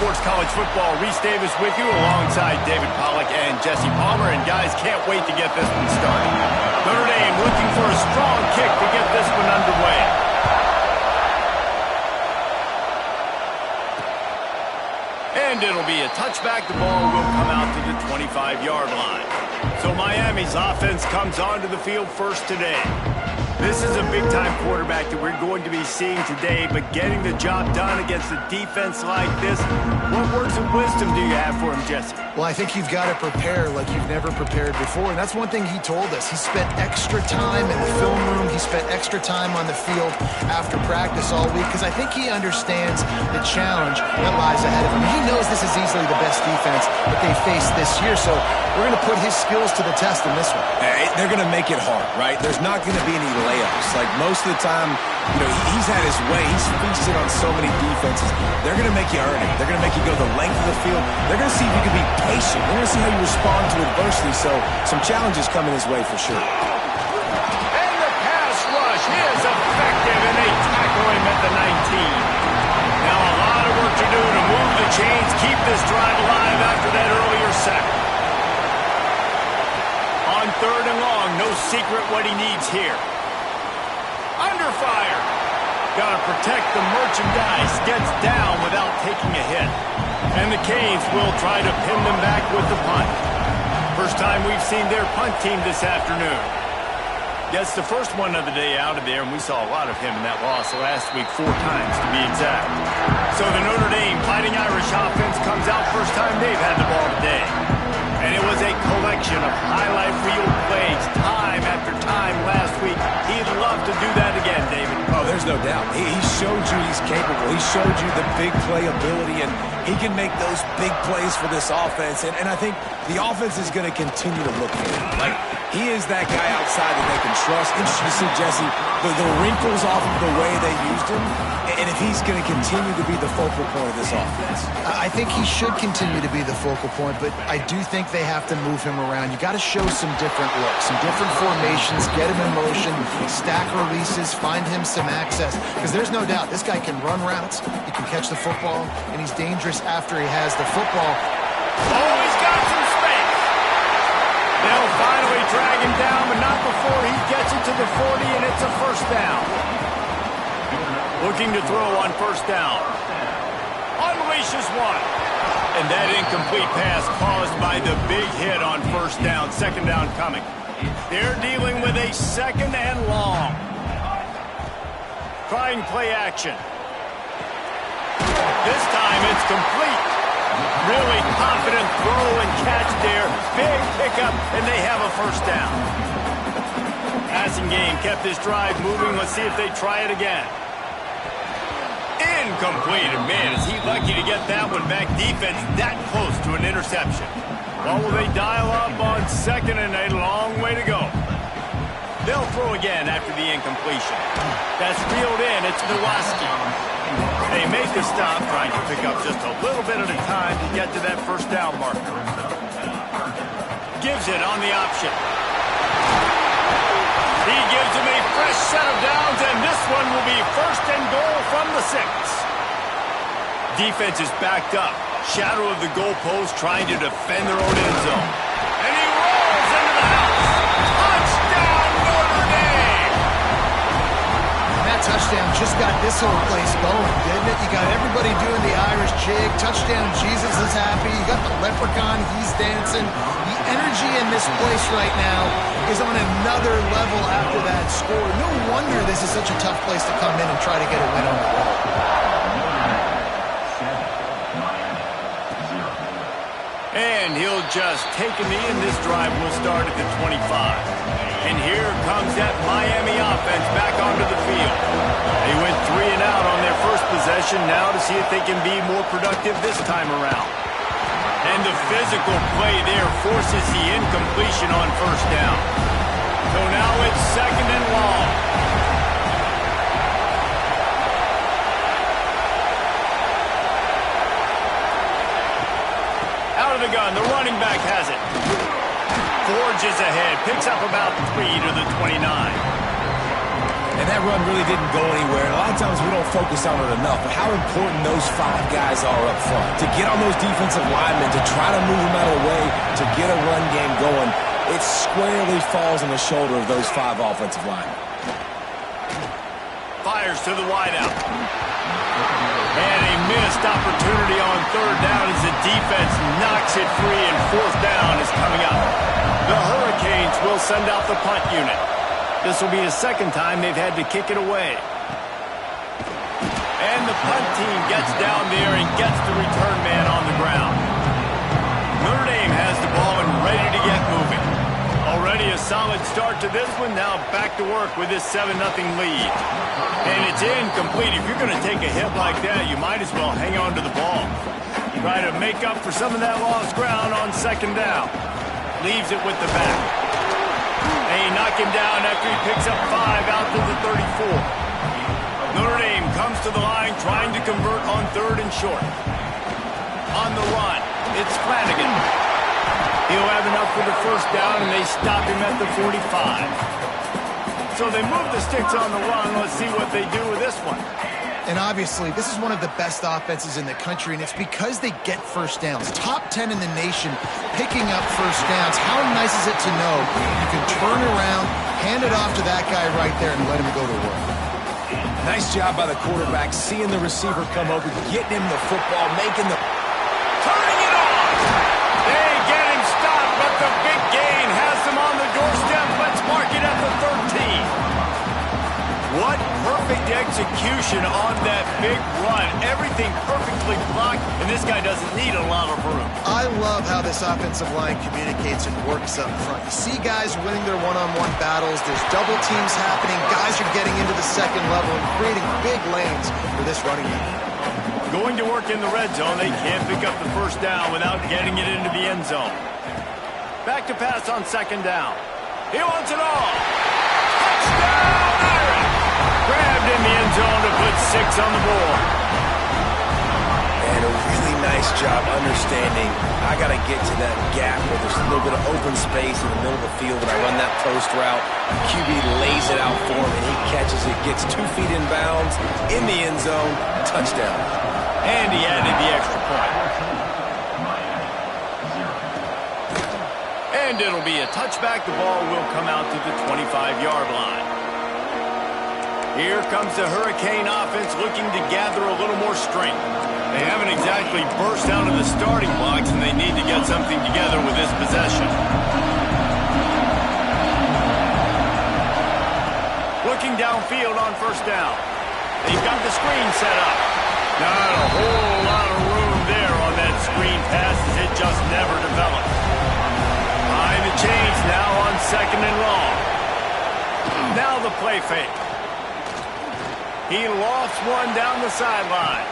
Sports College Football. Reese Davis with you alongside David Pollack and Jesse Palmer. And guys, can't wait to get this one started. Notre Dame looking for a strong kick to get this one underway. And it'll be a touchback. The ball will come out to the 25-yard line. So Miami's offense comes onto the field first today. This is a big-time quarterback that we're going to be seeing today, but getting the job done against a defense like this, what words of wisdom do you have for him, Jesse? Well, I think you've got to prepare like you've never prepared before, and that's one thing he told us. He spent extra time in the film room. He spent extra time on the field after practice all week because I think he understands the challenge that lies ahead of him. He knows this is easily the best defense that they faced this year, so we're going to put his skills to the test in this one. They're going to make it hard, right? There's not going to be any layups. Like most of the time, he's had his way. He's feasted on so many defenses. They're going to make you earn it. They're going to make you go the length of the field. They're going to see if you can be patient. They're going to see how you respond to adversity. So some challenges coming his way for sure. And the pass rush is effective, and they tackle him at the 19. Now a lot of work to do to move the chains, keep this drive alive after that earlier sack. On 3rd and long, no secret what he needs here. Under fire. Got to protect the merchandise. Gets down without taking a hit. And the Canes will try to pin them back with the punt. First time we've seen their punt team this afternoon. Gets the first one of the day out of there, and we saw a lot of him in that loss last week, 4 times to be exact. So the Notre Dame Fighting Irish offense comes out first time they've had the ball today. And it was a collection of highlight reel plays time after time last week. He'd love to do that again, David. Oh, there's no doubt. He showed you he's capable. He showed you the big play ability, and he can make those big plays for this offense. And I think the offense is going to continue to look for him. Like, he is that guy outside that they can trust. Interesting to see, Jesse, the wrinkles off of the way they used him, and if he's going to continue to be the focal point of this offense. I think he should continue to be the focal point, but I do think they have to move him around. You got to show some different looks, some different formations, get him in motion, stack releases, find him some access, because there's no doubt this guy can run routes, he can catch the football, and he's dangerous after he has the football. Oh, he's got some space. They'll finally drag him down, but not before he gets it to the 40, and it's a first down. Looking to throw on first down. Unleashes one. And that incomplete pass caused by the big hit on first down. Second down coming. They're dealing with a 2nd and long. Trying play action. This time it's complete. Really confident throw and catch there. Big pickup, and they have a first down. Passing game kept this drive moving. Let's see if they try it again. Incomplete, and man, is he lucky to get that one back. Defense that close to an interception. Well, will they dial up on 2nd and a long way to go? They'll throw again after the incompletion. That's reeled in. It's Nowaski. They make the stop, trying to pick up just a little bit at a time to get to that first down marker. Gives it on the option. He gives him a fresh set of downs, and this one will be 1st and goal from the 6. Defense is backed up. Shadow of the goalpost, trying to defend their own end zone. And he rolls into the house. Touchdown, Notre Dame! And that touchdown just got this whole place going, didn't it? You got everybody doing the Irish jig. Touchdown, Jesus is happy. You got the leprechaun, he's dancing. The energy in this place right now is on another level after that score. No wonder this is such a tough place to come in and try to get a win on the road. And he'll just take a knee, and this drive will start at the 25. And here comes that Miami offense back onto the field. They went 3 and out on their first possession, now to see if they can be more productive this time around. And the physical play there forces the incompletion on first down. So now it's 2nd and long. Out of the gun, the running back has it. Forges ahead, picks up about 3 to the 29. And that run really didn't go anywhere. And a lot of times we don't focus on it enough, but how important those 5 guys are up front. To get on those defensive linemen, to try to move them out of the way, to get a run game going, it squarely falls on the shoulder of those 5 offensive linemen. Fires to the wideout. And a missed opportunity on 3rd down as the defense knocks it free, and 4th down is coming up. The Hurricanes will send out the punt unit. This will be the 2nd time they've had to kick it away. And the punt team gets down there and gets the return man on the ground. Notre Dame has the ball and ready to get moving. Already a solid start to this one. Now back to work with this 7-0 lead. And it's incomplete. If you're going to take a hit like that, you might as well hang on to the ball. Try to make up for some of that lost ground on 2nd down. Leaves it with the back. They knock him down after he picks up 5 out to the 34. Notre Dame comes to the line trying to convert on 3rd and short. On the run, it's Flanagan. He'll have enough for the 1st down, and they stop him at the 45. So they move the sticks on the run. Let's see what they do with this one. And obviously, this is one of the best offenses in the country, and it's because they get 1st downs. Top 10 in the nation picking up 1st downs. How nice is it to know you can turn around, hand it off to that guy right there, and let him go to work. Nice job by the quarterback, seeing the receiver come over, getting him the football, making the... Turning it off! They get him stopped, but the big gain has them on the doorstep. Let's mark it at the 13. What perfect execution on that big run. Everything perfectly blocked, and this guy doesn't need a lot of room. I love how this offensive line communicates and works up front. You see guys winning their one-on-one battles. There's double teams happening. Guys are getting into the 2nd level and creating big lanes for this running game. Going to work in the red zone. They can't pick up the 1st down without getting it into the end zone. Back to pass on 2nd down. He wants it all. Touchdown, Irish! Grabbed in the end zone to put 6 on the board. And a really nice job understanding I got to get to that gap where there's a little bit of open space in the middle of the field when I run that post route. QB lays it out for him, and he catches it, gets 2 feet in bounds, in the end zone, touchdown. And he added the extra point. And it'll be a touchback. The ball will come out to the 25-yard line. Here comes the Hurricane offense looking to gather a little more strength. They haven't exactly burst out of the starting blocks, and they need to get something together with this possession. Looking downfield on 1st down. They've got the screen set up. Not a whole lot of room there on that screen pass, as it just never developed. Behind the chains now on 2nd and long. Now the play fake. He lofts one down the sideline.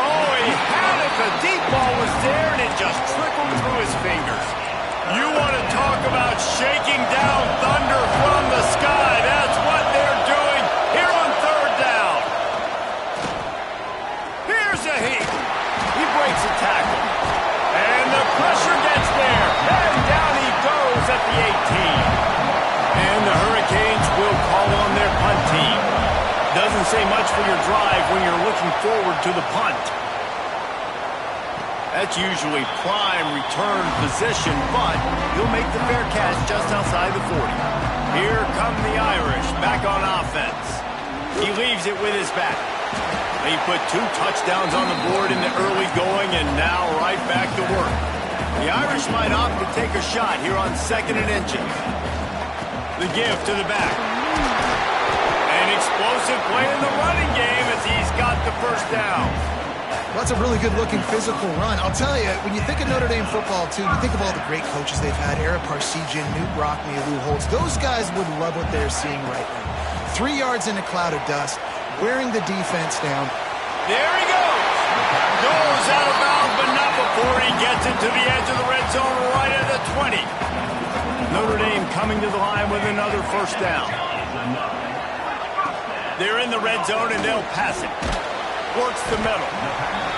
Oh, he had it. The deep ball was there, and it just trickled through his fingers. You want to talk about shaking down thunder from the sky. That's what they're doing here on 3rd down. Here's a heat. He breaks a tackle. And the pressure gets there. And down he goes at the 18. And the Hurricanes will call on their punt team. Doesn't say much for your drive when you're looking forward to the punt. That's usually prime return position, but he'll make the fair catch just outside the 40. Here come the Irish back on offense. He leaves it with his back. They put 2 touchdowns on the board in the early going, and now right back to work. The Irish might opt to take a shot here on 2nd and inches. The give to the back. Explosive play in the running game as he's got the 1st down. Well, that's a really good-looking physical run. I'll tell you, when you think of Notre Dame football, too, you think of all the great coaches they've had, Ara Parseghian, Knute Rockne, Lou Holtz. Those guys would love what they're seeing right now. 3 yards in a cloud of dust, wearing the defense down. There he goes. Goes out of bounds, but not before he gets it to the edge of the red zone right at the 20. Notre Dame coming to the line with another 1st down. They're in the red zone, and they'll pass it. Works the middle.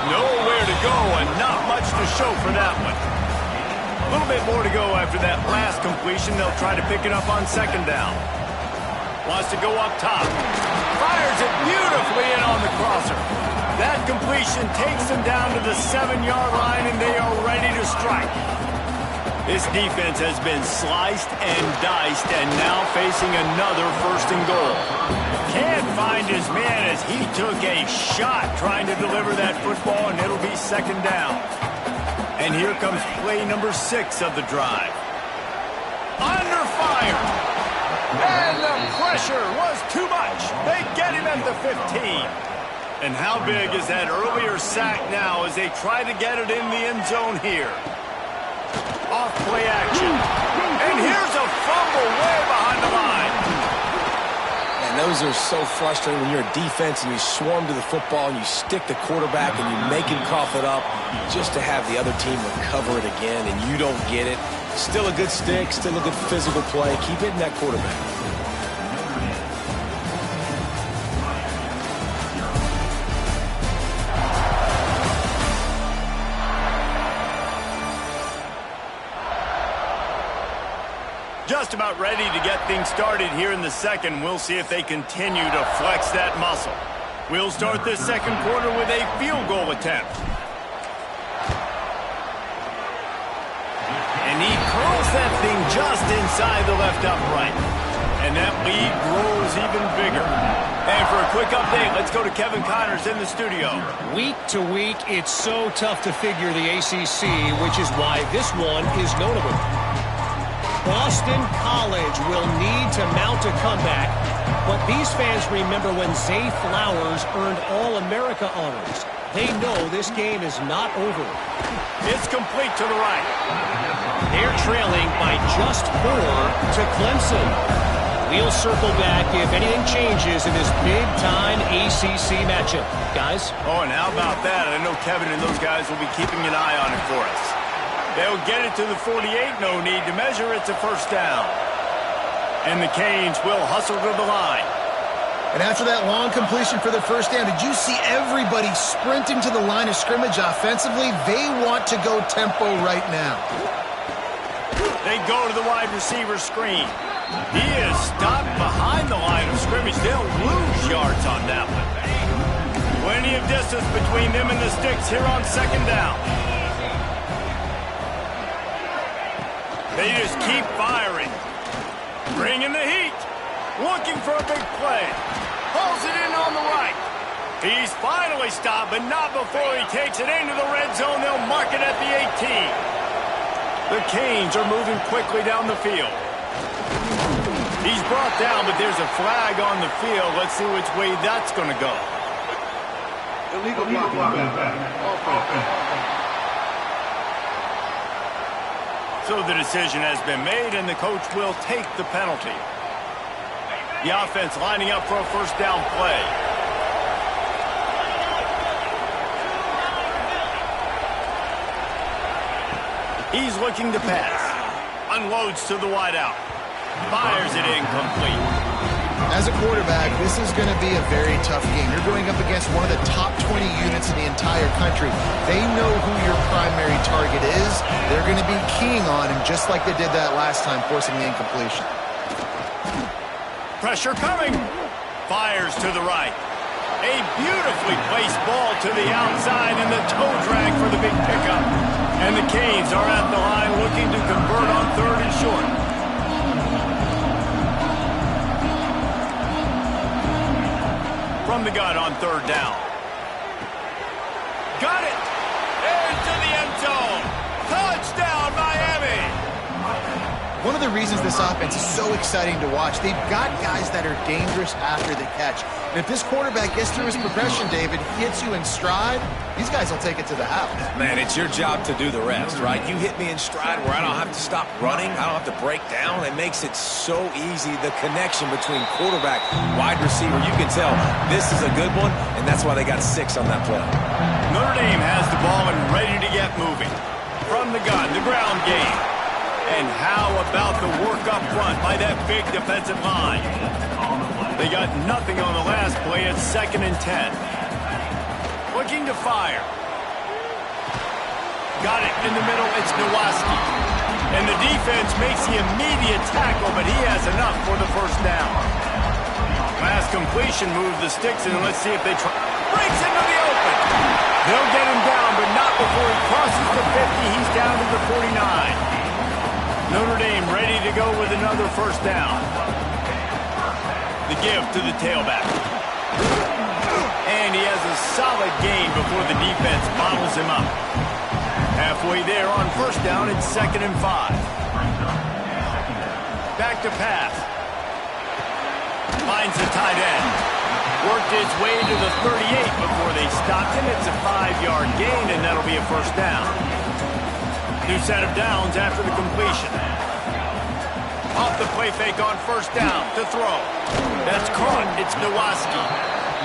Nowhere to go, and not much to show for that one. A little bit more to go after that last completion. They'll try to pick it up on 2nd down. Wants to go up top. Fires it beautifully in on the crosser. That completion takes them down to the 7-yard line, and they are ready to strike. This defense has been sliced and diced, and now facing another 1st and goal. Can't find his man as he took a shot trying to deliver that football, and it'll be 2nd down. And here comes play number 6 of the drive. Under fire. And the pressure was too much. They get him at the 15. And how big is that earlier sack now as they try to get it in the end zone here? Off play action. And here's a fumble way behind the line. And those are so frustrating when you're a defense and you swarm to the football and you stick the quarterback and you make him cough it up just to have the other team recover it again and you don't get it. Still a good stick, still a good physical play. Keep hitting that quarterback. Just about ready to get things started here in the 2nd. We'll see if they continue to flex that muscle. We'll start this 2nd quarter with a field goal attempt. And he curls that thing just inside the left upright. And that lead grows even bigger. And for a quick update, let's go to Kevin Connors in the studio. Week to week, it's so tough to figure the ACC, which is why this one is notable. Boston College will need to mount a comeback, but these fans remember when Zay Flowers earned All-America honors. They know this game is not over. It's complete to the right. They're trailing by just 4 to Clemson. We'll circle back if anything changes in this big-time ACC matchup. Guys? Oh, and how about that? I know Kevin and those guys will be keeping an eye on it for us. They'll get it to the 48, no need to measure. It's a 1st down. And the Canes will hustle to the line. And after that long completion for the 1st down, did you see everybody sprinting to the line of scrimmage offensively? They want to go tempo right now. They go to the wide receiver screen. He is stopped behind the line of scrimmage. They'll lose yards on that one. Plenty of distance between them and the sticks here on 2nd down. They just keep firing. Bringing the heat. Looking for a big play. Pulls it in on the right. He's finally stopped, but not before he takes it into the red zone. They'll mark it at the 18. The Canes are moving quickly down the field. He's brought down, but there's a flag on the field. Let's see which way that's going to go. Illegal blocking. So the decision has been made, and the coach will take the penalty. The offense lining up for a 1st down play. He's looking to pass. Unloads to the wideout. Fires it incomplete. As a quarterback, this is going to be a very tough game. You're going up against one of the top 20 units in the entire country. They know who your primary target is. They're going to be keying on him just like they did that last time, forcing the incompletion. Pressure coming. Fires to the right. A beautifully placed ball to the outside and the toe drag for the big pickup. And the Canes are at the line looking to convert on 3rd and short. From the gun on 3rd down. Got it! Into the end zone. Touchdown, Miami! One of the reasons this offense is so exciting to watch, they've got guys that are dangerous after the catch. And if this quarterback gets through his progression, David, hits you in stride, these guys will take it to the house. Man, it's your job to do the rest, right? You hit me in stride where I don't have to stop running. I don't have to break down. It makes it so easy. The connection between quarterback, wide receiver, you can tell this is a good one, and that's why they got 6 on that play. Notre Dame has the ball and ready to get moving. From the gun, the ground game. And how about the work up front by that big defensive line? They got nothing on the last play. It's 2nd and 10. Looking to fire. Got it in the middle. It's Nowaski. And the defense makes the immediate tackle, but he has enough for the 1st down. Last completion moved the sticks, and let's see if they try. Breaks into the open. They'll get him down, but not before he crosses the 50. He's down to the 49. Notre Dame ready to go with another first down. The give to the tailback. And he has a solid gain before the defense bottles him up. Halfway there on first down, it's 2nd and 5. Back to pass. Finds the tight end. Worked his way to the 38 before they stopped him. It's a 5-yard gain, and that'll be a first down. New set of downs after the completion. Off the play fake on first down to throw. That's caught. It's Nowaski.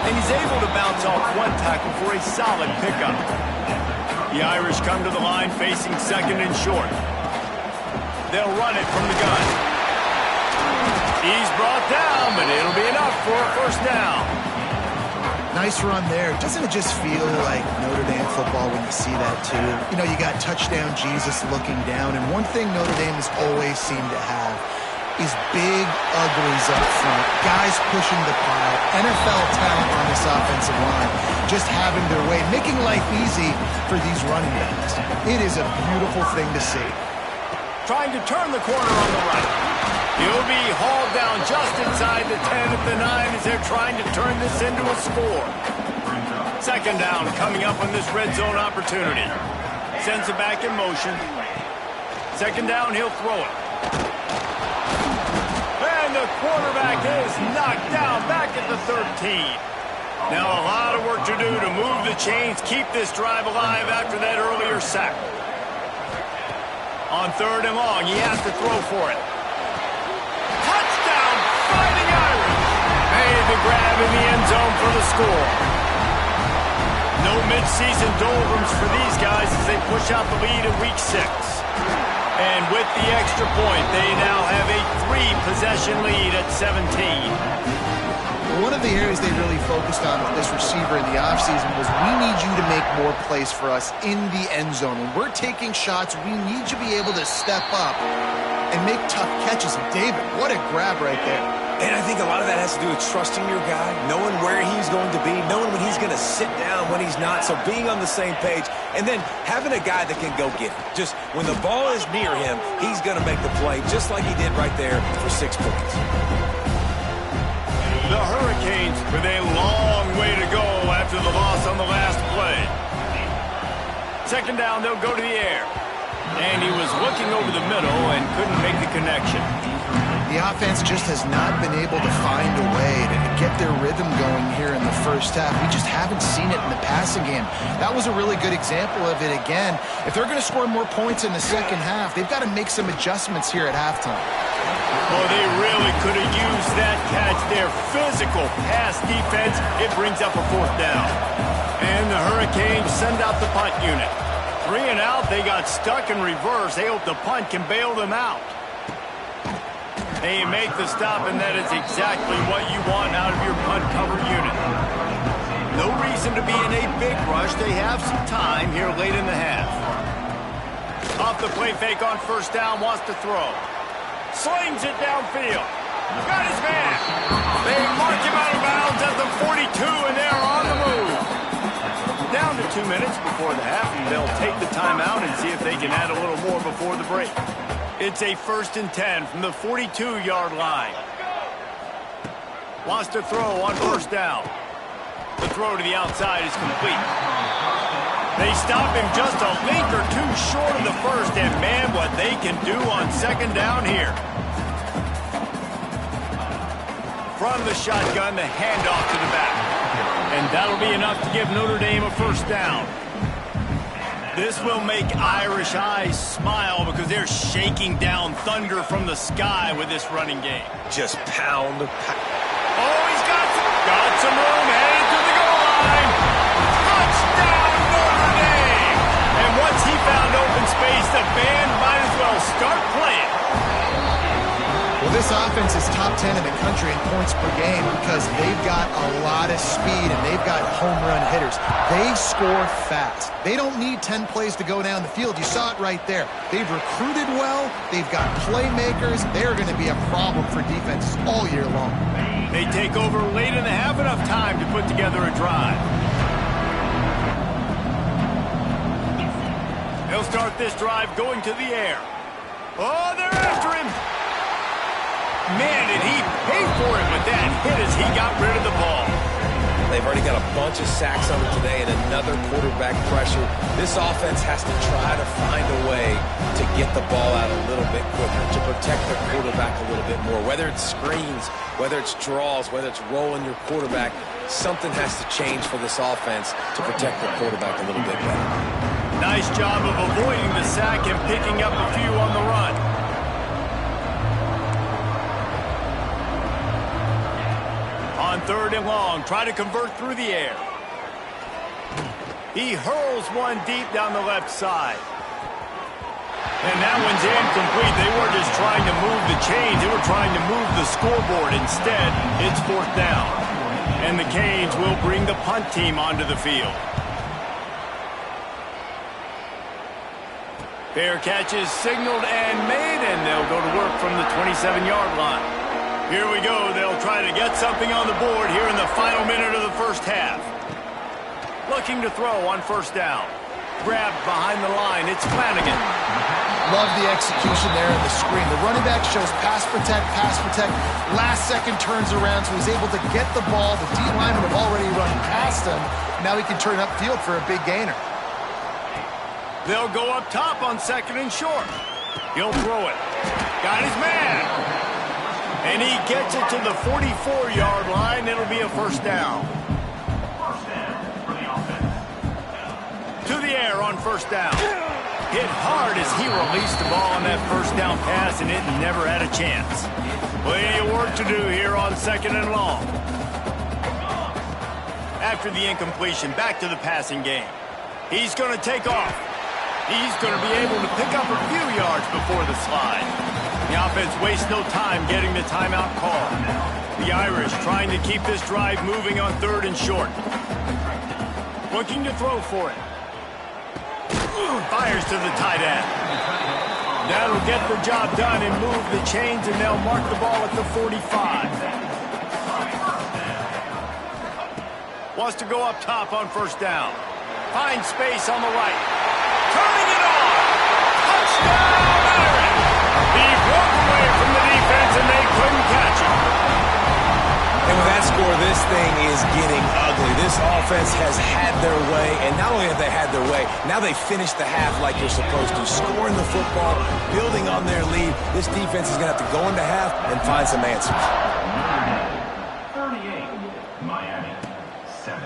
And he's able to bounce off one tackle for a solid pickup. The Irish come to the line facing 2nd and short. They'll run it from the gun. He's brought down, but it'll be enough for a first down. Nice run there. Doesn't it just feel like Notre Dame football when you see that, too? You know, you got touchdown Jesus looking down, and one thing Notre Dame has always seemed to have is big uglies up front. Guys pushing the pile. NFL talent on this offensive line. Just having their way, making life easy for these running backs. It is a beautiful thing to see. Trying to turn the corner on the right. He'll be hauled down just inside the 10 at the 9 as they're trying to turn this into a score. 2nd down coming up on this red zone opportunity. Sends it back in motion. 2nd down, he'll throw it. And the quarterback is knocked down back at the 13. Now a lot of work to do to move the chains, keep this drive alive after that earlier sack. On 3rd and long, he has to throw for it. Touchdown, Fighting Irish! Made the grab in the end zone for the score. No midseason doldrums for these guys as they push out the lead in week 6. And with the extra point, they now have a 3-possession lead at 17. One of the areas they really focused on with this receiver in the offseason was we need you to make more plays for us in the end zone. When we're taking shots, we need you to be able to step up and make tough catches. And David, what a grab right there. And I think a lot of that has to do with trusting your guy, knowing where he's going to be, knowing when he's going to sit down, when he's not, so being on the same page, and then having a guy that can go get it. Just when the ball is near him, he's going to make the play, just like he did right there for 6 points. The Hurricanes with a long way to go after the loss on the last play. 2nd down, they'll go to the air. And he was looking over the middle and couldn't make the connection. The offense just has not been able to find a way to get their rhythm going here in the first half. We just haven't seen it in the passing game. That was a really good example of it again. If they're going to score more points in the second half, they've got to make some adjustments here at halftime. Oh, they really could have used that catch there. Physical pass defense. It brings up a 4th down. And the Hurricanes send out the punt unit. 3 and out, they got stuck in reverse. They hope the punt can bail them out. They make the stop, and that is exactly what you want out of your punt cover unit. No reason to be in a big rush. They have some time here late in the half. Off the play fake on first down, wants to throw. Slings it downfield. Got his man. They mark him out of bounds at the 42, and they're on the move. Down to 2 minutes before the half, and they'll take the timeout and see if they can add a little more before the break. It's a 1st and 10 from the 42-yard line. Wants to throw on first down. The throw to the outside is complete. They stop him just a link or two short of the first, and man, what they can do on 2nd down here. From the shotgun, the handoff to the back. And that'll be enough to give Notre Dame a first down. This will make Irish eyes smile because they're shaking down thunder from the sky with this running game. Just pound. Oh, he's got some room, headed to the goal line. Touchdown, Notre Dame! And once he found open space, the band might as well start playing. Well, this offense is top 10 in the country in points per game because they've got a lot of speed and they've got home run hitters. They score fast. They don't need 10 plays to go down the field. You saw it right there. They've recruited well. They've got playmakers. They're going to be a problem for defenses all year long. They take over late in the half, enough time to put together a drive. They'll start this drive going to the air. Oh, they're after him. Man, did he pay for it with that hit as he got rid of the ball. They've already got a bunch of sacks on it today and another quarterback pressure. This offense has to try to find a way to get the ball out a little bit quicker, to protect their quarterback a little bit more. Whether it's screens, whether it's draws, whether it's rolling your quarterback, something has to change for this offense to protect their quarterback a little bit better. Nice job of avoiding the sack and picking up a few on the run. On 3rd and long, try to convert through the air. He hurls one deep down the left side. And that one's incomplete. They weren't just trying to move the chains. They were trying to move the scoreboard. Instead, it's 4th down. And the Canes will bring the punt team onto the field. Fair catch is signaled and made, and they'll go to work from the 27-yard line. Here we go. They'll try to get something on the board here in the final minute of the first half. Looking to throw on 1st down. Grabbed behind the line. It's Flanagan. Love the execution there in the screen. The running back shows pass protect, pass protect. Last second turns around, so he's able to get the ball. The D linemen have already run past him. Now he can turn upfield for a big gainer. They'll go up top on 2nd and short. He'll throw it. Got his man. And he gets it to the 44-yard line. It'll be a 1st down. To the air on 1st down. Hit hard as he released the ball on that 1st down pass, and it never had a chance. Plenty of work to do here on 2nd and long. After the incompletion, back to the passing game. He's going to take off. He's going to be able to pick up a few yards before the slide. The offense wastes no time getting the timeout call. The Irish trying to keep this drive moving on 3rd and short. Looking to throw for it. Fires to the tight end. That'll get the job done and move the chains, and they'll mark the ball at the 45. Wants to go up top on 1st down. Finds space on the right. Turning it on. Touchdown, Irish. He broke away from the defense, and they couldn't catch him. And with that score, this thing is getting ugly. This offense has had their way, and not only have they had their way, now they finished the half like they're supposed to, scoring the football, building on their lead. This defense is going to have to go into half and find some answers. 38, Miami, 7.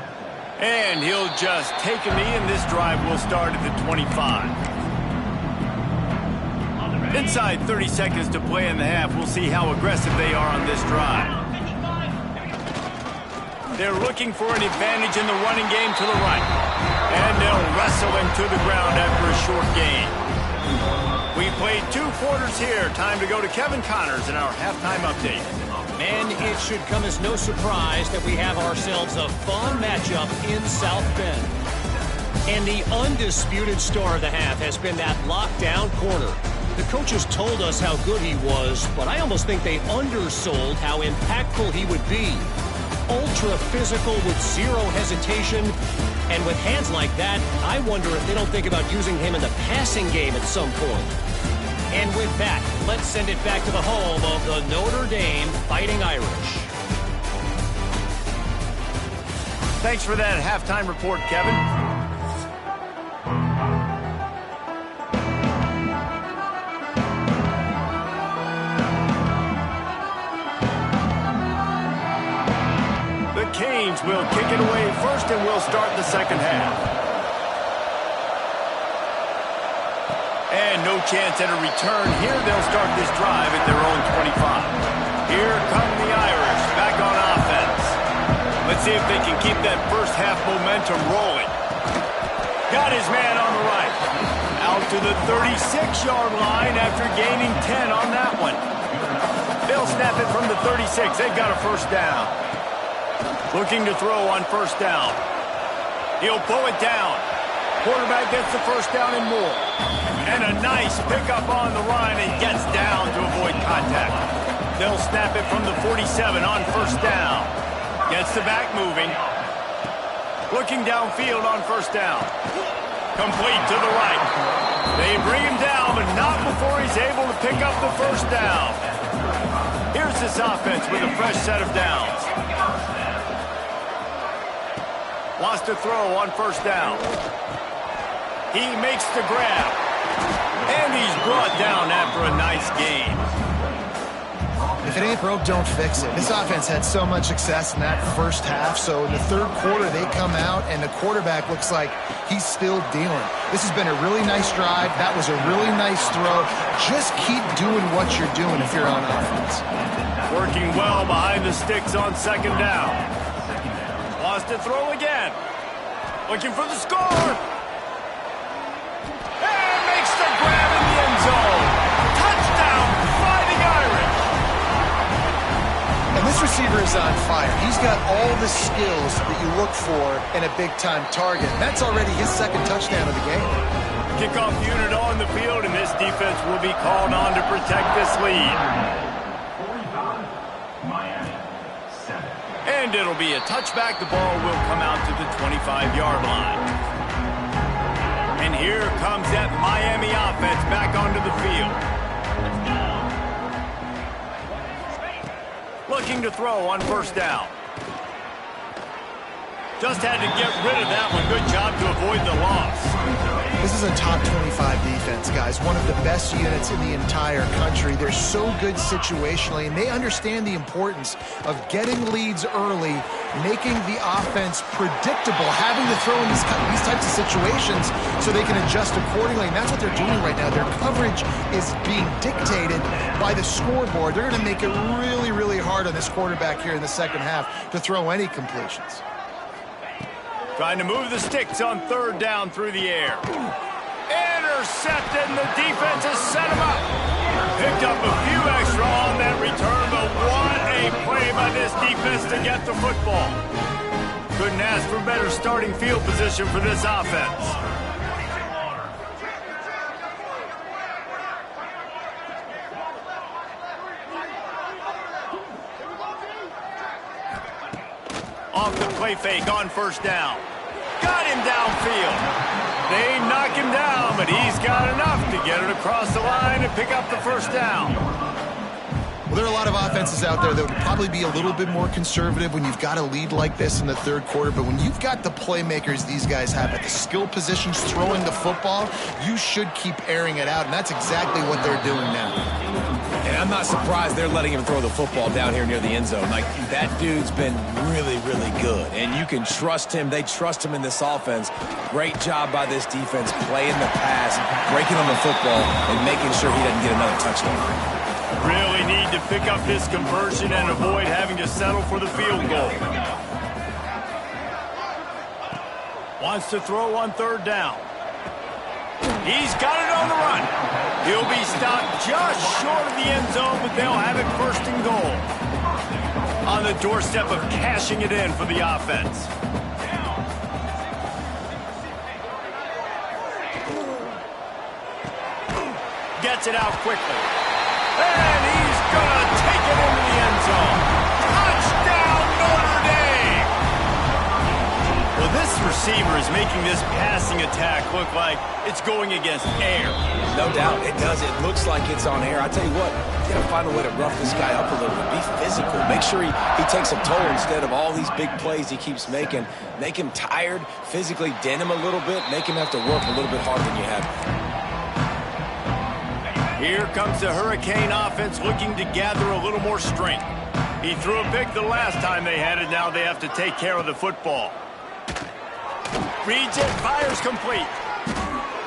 And he'll just take a knee, and this drive will start at the 25. Inside 30 seconds to play in the half. We'll see how aggressive they are on this drive. They're looking for an advantage in the running game to the right. And they'll wrestle him to the ground after a short gain. We played 2 quarters here. Time to go to Kevin Connors in our halftime update. And it should come as no surprise that we have ourselves a fun matchup in South Bend. And the undisputed star of the half has been that lockdown corner. The coaches told us how good he was, but I almost think they undersold how impactful he would be. Ultra physical with zero hesitation, and with hands like that, I wonder if they don't think about using him in the passing game at some point. And with that, let's send it back to the home of the Notre Dame Fighting Irish. Thanks for that halftime report, Kevin. Canes will kick it away first, and we'll start the second half. And no chance at a return here. They'll start this drive at their own 25. Here come the Irish back on offense. Let's see if they can keep that first half momentum rolling. Got his man on the right. Out to the 36-yard line after gaining 10 on that one. They'll snap it from the 36. They've got a 1st down. Looking to throw on 1st down. He'll pull it down. Quarterback gets the 1st down and more. And a nice pickup on the line and gets down to avoid contact. They'll snap it from the 47 on first down. Gets the back moving. Looking downfield on first down. Complete to the right. They bring him down, but not before he's able to pick up the first down. Here's this offense with a fresh set of downs. Wants to throw on first down. He makes the grab. And he's brought down after a nice gain. If it ain't broke, don't fix it. This offense had so much success in that first half, so in the third quarter they come out and the quarterback looks like he's still dealing. This has been a really nice drive. That was a really nice throw. Just keep doing what you're doing if you're on offense. Working well behind the sticks on second down. Wants to throw again. Looking for the score. And makes the grab in the end zone. Touchdown, Fighting Irish. And this receiver is on fire. He's got all the skills that you look for in a big-time target. That's already his second touchdown of the game. Kickoff unit on the field, and this defense will be called on to protect this lead. 45, Miami, 7. And it'll be a touchback. The ball will come out to the 25-yard line. And here comes that Miami offense back onto the field. Looking to throw on first down. Just had to get rid of that one. Good job to avoid the loss. This is a top 25 defense, guys. One of the best units in the entire country. They're so good situationally, and they understand the importance of getting leads early, making the offense predictable, having to throw in these types of situations so they can adjust accordingly. And that's what they're doing right now. Their coverage is being dictated by the scoreboard. They're going to make it really, really hard on this quarterback here in the second half to throw any completions. Trying to move the sticks on third down through the air. Intercepted, and the defense has set him up. Picked up a few extra on that return, but what a play by this defense to get the football. Couldn't ask for better starting field position for this offense. Off the play fake on first down. Got him downfield. They knock him down, but he's got enough to get it across the line and pick up the first down. Well, there are a lot of offenses out there that would probably be a little bit more conservative when you've got a lead like this in the third quarter. But when you've got the playmakers these guys have at the skill positions throwing the football, you should keep airing it out. And that's exactly what they're doing now. And I'm not surprised they're letting him throw the football down here near the end zone. Like, that dude's been really, really good. And you can trust him. They trust him in this offense. Great job by this defense playing the pass, breaking on the football, and making sure he doesn't get another touchdown. Really need to pick up this conversion and avoid having to settle for the field goal. Wants to throw on third down. He's got it on the run. He'll be stopped just short of the end zone, but they'll have it first and goal. On the doorstep of cashing it in for the offense. Gets it out quickly. And he's going to take it into the end zone. Touchdown, Notre Dame! Well, this receiver is making this passing attack look like it's going against air. No doubt, it does. It looks like it's on air. I tell you what, you got to find a way to rough this guy up a little bit. Be physical. Make sure he takes a toll instead of all these big plays he keeps making. Make him tired, physically dent him a little bit, make him have to work a little bit harder than you have. Here comes the Hurricane offense looking to gather a little more strength. He threw a pick the last time they had it. Now they have to take care of the football. Reads it, fires complete.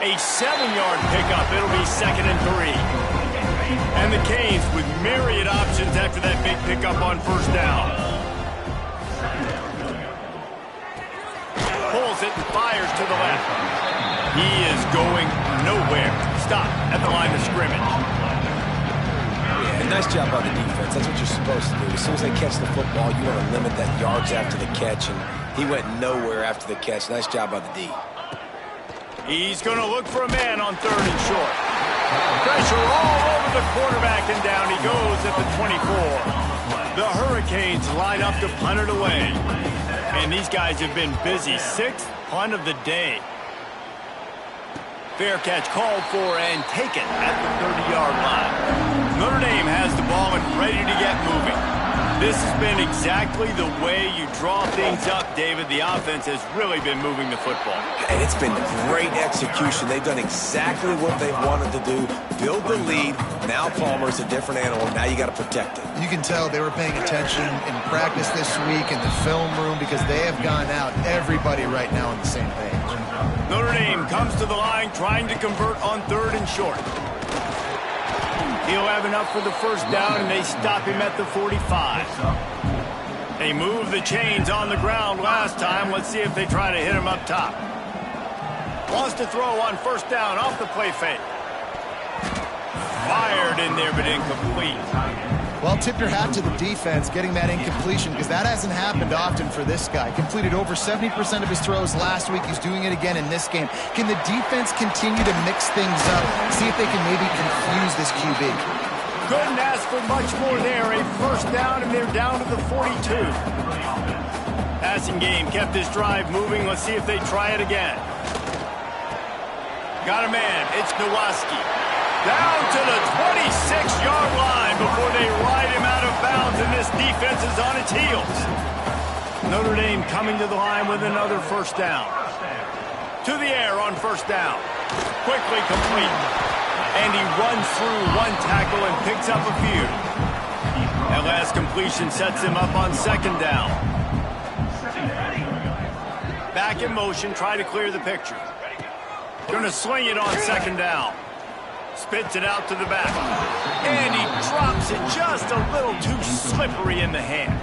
A 7-yard pickup. It'll be 2nd and 3. And the Canes with myriad options after that big pickup on first down. Pulls it and fires to the left. He is going nowhere. Stop at the line of scrimmage. Yeah, nice job by the defense. That's what you're supposed to do. As soon as they catch the football, you want to limit that yards after the catch, and he went nowhere after the catch. Nice job by the D. He's going to look for a man on 3rd and short. Pressure all over the quarterback, and down he goes at the 24. The Hurricanes line up to punt it away. And these guys have been busy. 6th punt of the day. Fair catch called for and taken at the 30-yard line. Notre Dame has the ball and ready to get moving. This has been exactly the way you draw things up, David. The offense has really been moving the football. And it's been great execution. They've done exactly what they've wanted to do. Build the lead. Now Palmer's a different animal. Now you got to protect it. You can tell they were paying attention in practice this week in the film room because they have gone out. Everybody right now on the same page. Notre Dame comes to the line trying to convert on 3rd and short. He'll have enough for the first down, and they stop him at the 45. They moved the chains on the ground last time. Let's see if they try to hit him up top. Wants to throw on 1st down off the play fake. Fired in there, but incomplete. Well, tip your hat to the defense getting that incompletion because that hasn't happened often for this guy. Completed over 70% of his throws last week. He's doing it again in this game. Can the defense continue to mix things up? See if they can maybe confuse this QB. Couldn't ask for much more there. A 1st down, and they're down to the 42. Passing game kept this drive moving. Let's see if they try it again. Got a man. It's Nowaski. Down to the 26-yard line before they ride him out of bounds, and this defense is on its heels. Notre Dame coming to the line with another 1st down. To the air on 1st down. Quickly complete. And he runs through one tackle and picks up a few. That last completion sets him up on 2nd down. Back in motion, try to clear the picture. Going to sling it on 2nd down. Spits it out to the back. And he drops it just a little too slippery in the hands.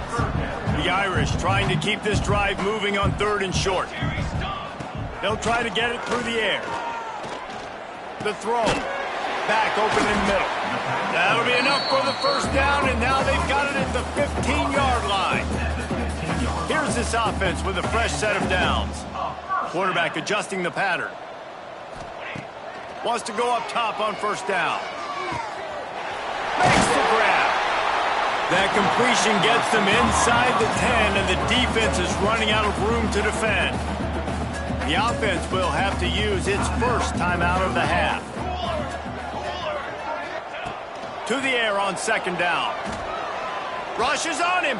The Irish trying to keep this drive moving on 3rd and short. They'll try to get it through the air. The throw. Back open in the middle. That'll be enough for the 1st down, and now they've got it at the 15-yard line. Here's this offense with a fresh set of downs. Quarterback adjusting the pattern. Wants to go up top on 1st down. Makes the grab. That completion gets them inside the 10, and the defense is running out of room to defend. The offense will have to use its 1st timeout of the half. To the air on 2nd down. Rushes on him.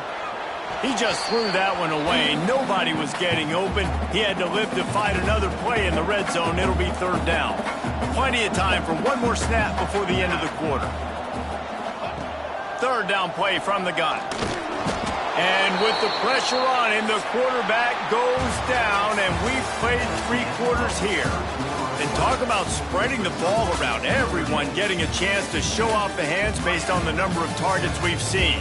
He just threw that one away. Nobody was getting open. He had to live to fight another play in the red zone. It'll be 3rd down. Plenty of time for one more snap before the end of the quarter. 3rd down play from the gun. And with the pressure on him, the quarterback goes down, and we've played 3 quarters here. And talk about spreading the ball around. Everyone getting a chance to show off the hands based on the number of targets we've seen.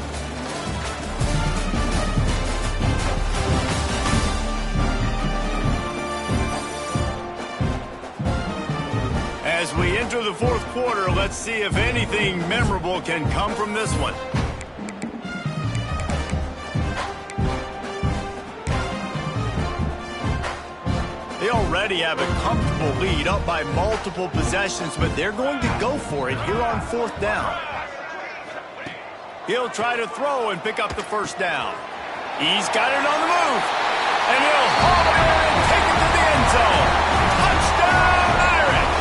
As we enter the 4th quarter, let's see if anything memorable can come from this one. They already have a comfortable lead up by multiple possessions, but they're going to go for it here on 4th down. He'll try to throw and pick up the 1st down. He's got it on the move. And he'll haul it in and take it to the end zone. Touchdown, Irish!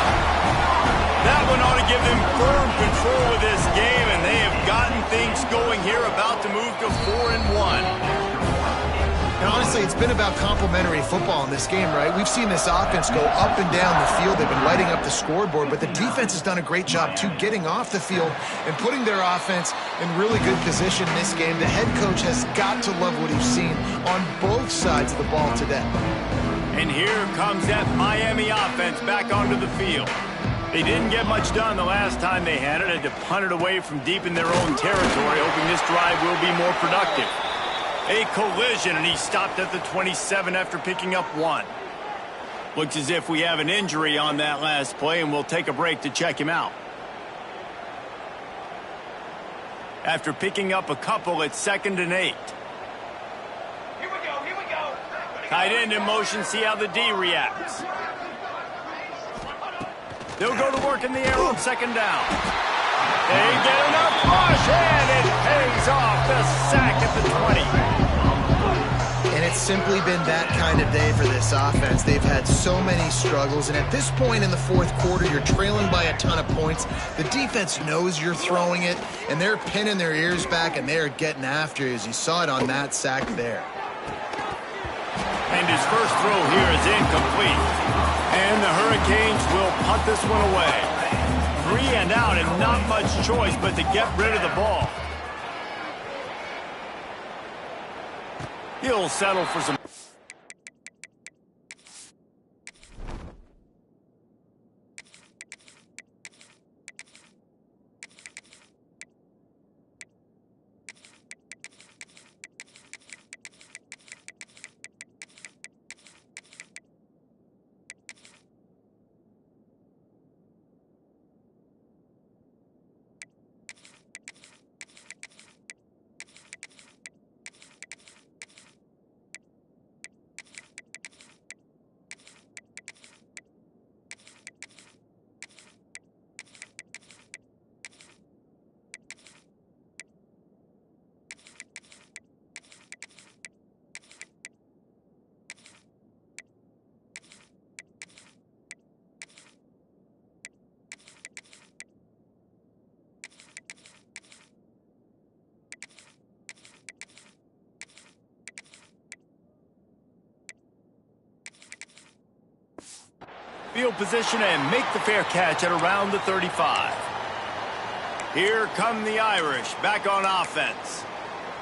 That one ought to give them firm control of this game, and they have gotten things going here, about to move to 4-1. And honestly, it's been about complementary football in this game, right? We've seen this offense go up and down the field. They've been lighting up the scoreboard, but the defense has done a great job, too, getting off the field and putting their offense in really good position in this game. The head coach has got to love what he's seen on both sides of the ball today. And here comes that Miami offense back onto the field. They didn't get much done the last time they had it. Had to punt it away from deep in their own territory, hoping this drive will be more productive. A collision, and he stopped at the 27 after picking up 1. Looks as if we have an injury on that last play, and we'll take a break to check him out. After picking up a couple, it's 2nd and 8. Here we go. Tight end in motion, see how the D reacts. They'll go to work in the air on second down. They get enough push, and it pays off. The sack at the 20. And it's simply been that kind of day for this offense. They've had so many struggles, and at this point in the fourth quarter, you're trailing by a ton of points. The defense knows you're throwing it, and they're pinning their ears back, and they're getting after you, as you saw it on that sack there. And his first throw here is incomplete. And the Hurricanes will punt this one away. 3 and out, and not much choice but to get rid of the ball. He'll settle for some... Field position and make the fair catch at around the 35. Here come the Irish back on offense.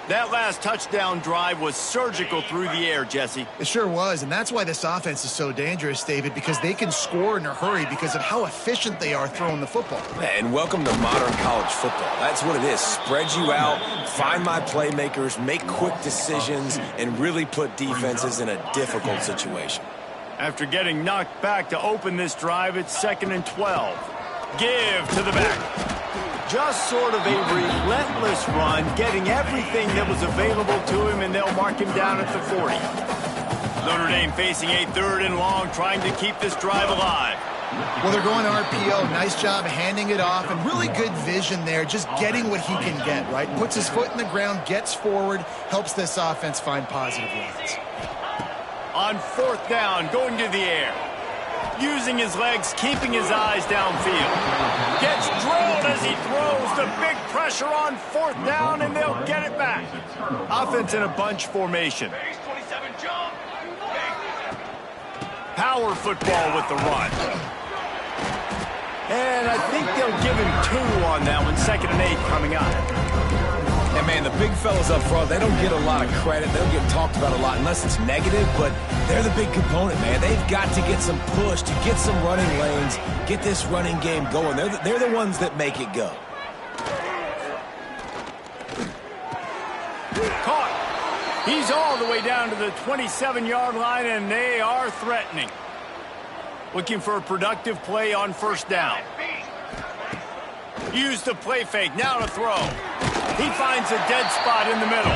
That last touchdown drive was surgical through the air, Jesse. It sure was, and that's why this offense is so dangerous, David, because they can score in a hurry because of how efficient they are throwing the football. And welcome to modern college football. That's what it is. Spread you out, find my playmakers, make quick decisions, and really put defenses in a difficult situation. After getting knocked back to open this drive, it's 2nd and 12. Give to the back. Just sort of a relentless run, getting everything that was available to him, and they'll mark him down at the 40. Notre Dame facing a 3rd and long, trying to keep this drive alive. Well, they're going RPO. Nice job handing it off, and really good vision there, just getting what he can get, right? Puts his foot in the ground, gets forward, helps this offense find positive lines. On 4th down, going to the air. Using his legs, keeping his eyes downfield. Gets drilled as he throws. The big pressure on 4th down, and they'll get it back. Offense in a bunch formation. Power football with the run. And I think they'll give him 2 on that one. 2nd and 8 coming up. And, man, the big fellas up front, they don't get a lot of credit. They don't get talked about a lot unless it's negative, but they're the big component, man. They've got to get some push, to get some running lanes, get this running game going. They're the ones that make it go. Caught. He's all the way down to the 27-yard line, and they are threatening. Looking for a productive play on 1st down. Use the play fake, now to throw. He finds a dead spot in the middle.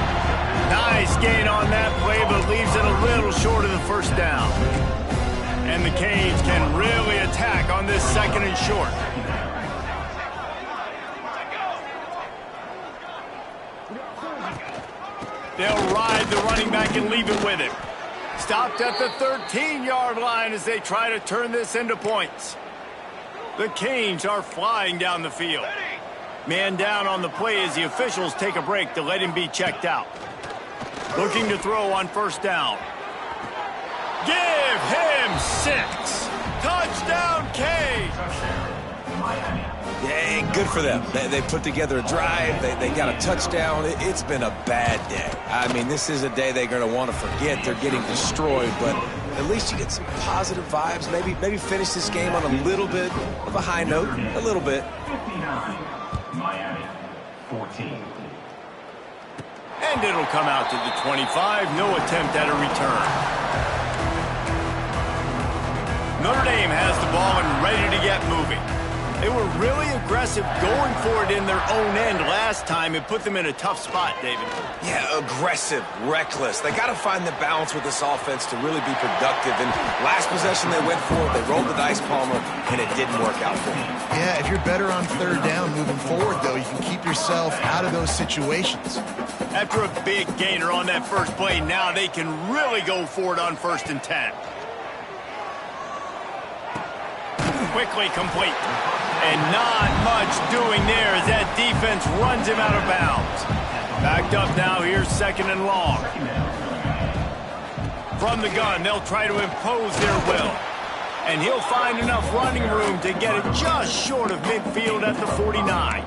Nice gain on that play, but leaves it a little short of the 1st down. And the Canes can really attack on this 2nd and short. They'll ride the running back and leave it with him. Stopped at the 13-yard line as they try to turn this into points. The Canes are flying down the field. Man down on the play as the officials take a break to let him be checked out. Looking to throw on 1st down. Give him 6. Touchdown, Canes. Yeah, good for them. They put together a drive. They got a touchdown. It's been a bad day. I mean, this is a day they're going to want to forget. They're getting destroyed, but at least you get some positive vibes. Maybe finish this game on a little bit of a high note. A little bit. 59, Miami, 14. And it'll come out to the 25. No attempt at a return. Notre Dame has the ball and ready to get moving. They were really aggressive going for it in their own end last time. It put them in a tough spot, David. Yeah, aggressive, reckless. They got to find the balance with this offense to really be productive. And last possession they went for, they rolled the dice, Palmer, and it didn't work out for them. Yeah, if you're better on third down moving forward, though, you can keep yourself out of those situations. After a big gainer on that first play, now they can really go for it on 1st and 10. Quickly complete. And not much doing there as that defense runs him out of bounds. Backed up now, here's 2nd and long. From the gun, they'll try to impose their will. And he'll find enough running room to get it just short of midfield at the 49.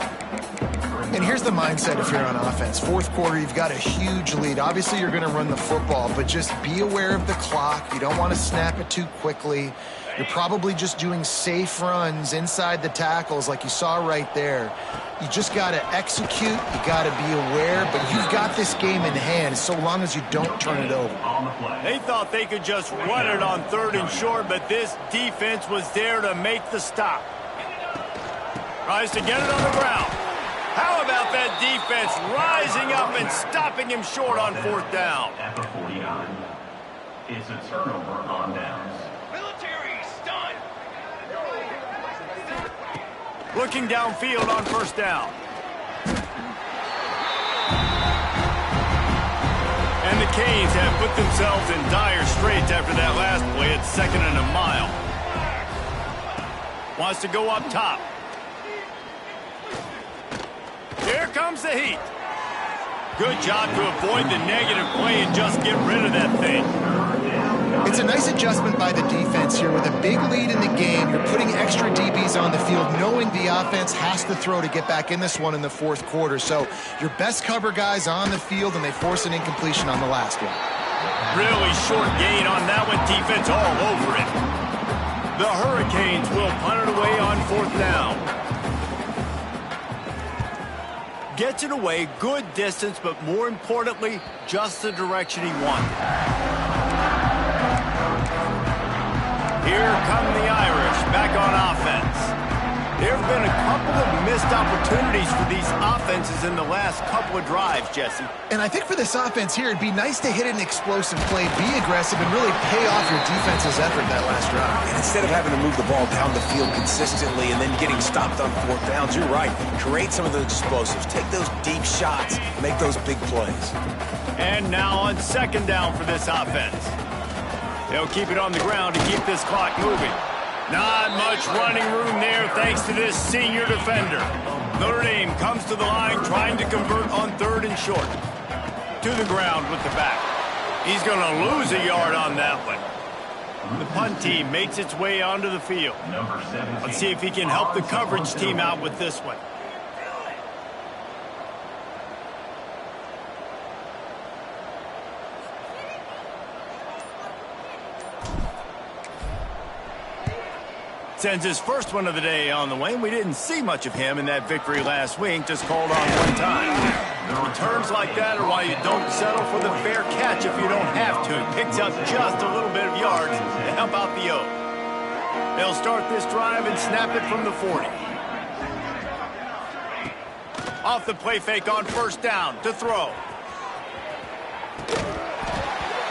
And here's the mindset if you're on offense. 4th quarter, you've got a huge lead. Obviously, you're going to run the football, but just be aware of the clock. You don't want to snap it too quickly. You're probably just doing safe runs inside the tackles like you saw right there. You just got to execute. You got to be aware, but you've got this game in hand so long as you don't turn it over. They thought they could just run it on 3rd and short, but this defense was there to make the stop. Tries to get it on the ground. How about that defense rising up and stopping him short on 4th down? At the 49. It's a turnover on downs. Looking downfield on 1st down. And the Canes have put themselves in dire straits after that last play at 2nd and a mile. Wants to go up top. Here comes the heat. Good job to avoid the negative play and just get rid of that thing. It's a nice adjustment by the defense here. With a big lead in the game, you're putting extra DBs on the field, knowing the offense has to throw to get back in this one in the 4th quarter. So your best cover guys on the field, and they force an incompletion on the last one. Really short gain on that one, defense all over it. The Hurricanes will punt it away on 4th down. Gets it away, good distance, but more importantly, just the direction he wanted. Here come the Irish back on offense. There have been a couple of missed opportunities for these offenses in the last couple of drives, Jesse. And I think for this offense here, it'd be nice to hit an explosive play, be aggressive, and really pay off your defense's effort that last drive. And instead of having to move the ball down the field consistently and then getting stopped on 4th downs, you're right. Create some of those explosives. Take those deep shots. Make those big plays. And now on 2nd down for this offense. They'll keep it on the ground to keep this clock moving. Not much running room there thanks to this senior defender. Notre Dame comes to the line trying to convert on 3rd and short. To the ground with the back. He's going to lose a yard on that one. The punt team makes its way onto the field. Let's see if he can help the coverage team out with this one. Sends his first one of the day on the way, and we didn't see much of him in that victory last week, just called on one time. Returns like that are why you don't settle for the fair catch if you don't have to. Picks up just a little bit of yards to help out the O. They'll start this drive and snap it from the 40. Off the play fake on 1st down to throw.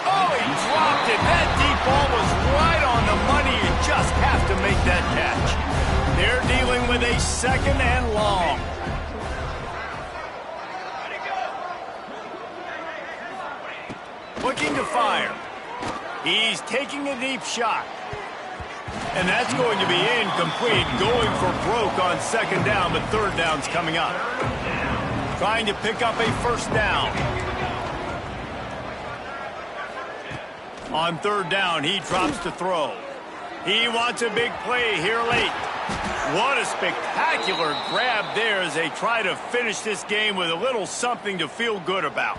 Oh, he dropped it. That deep ball was right on the money. You just have to make that catch. They're dealing with a 2nd and long. Looking to fire. He's taking a deep shot. And that's going to be incomplete. Going for broke on 2nd down, but 3rd down's coming up. Trying to pick up a 1st down. On 3rd down, he drops to throw. He wants a big play here late. What a spectacular grab there as they try to finish this game with a little something to feel good about.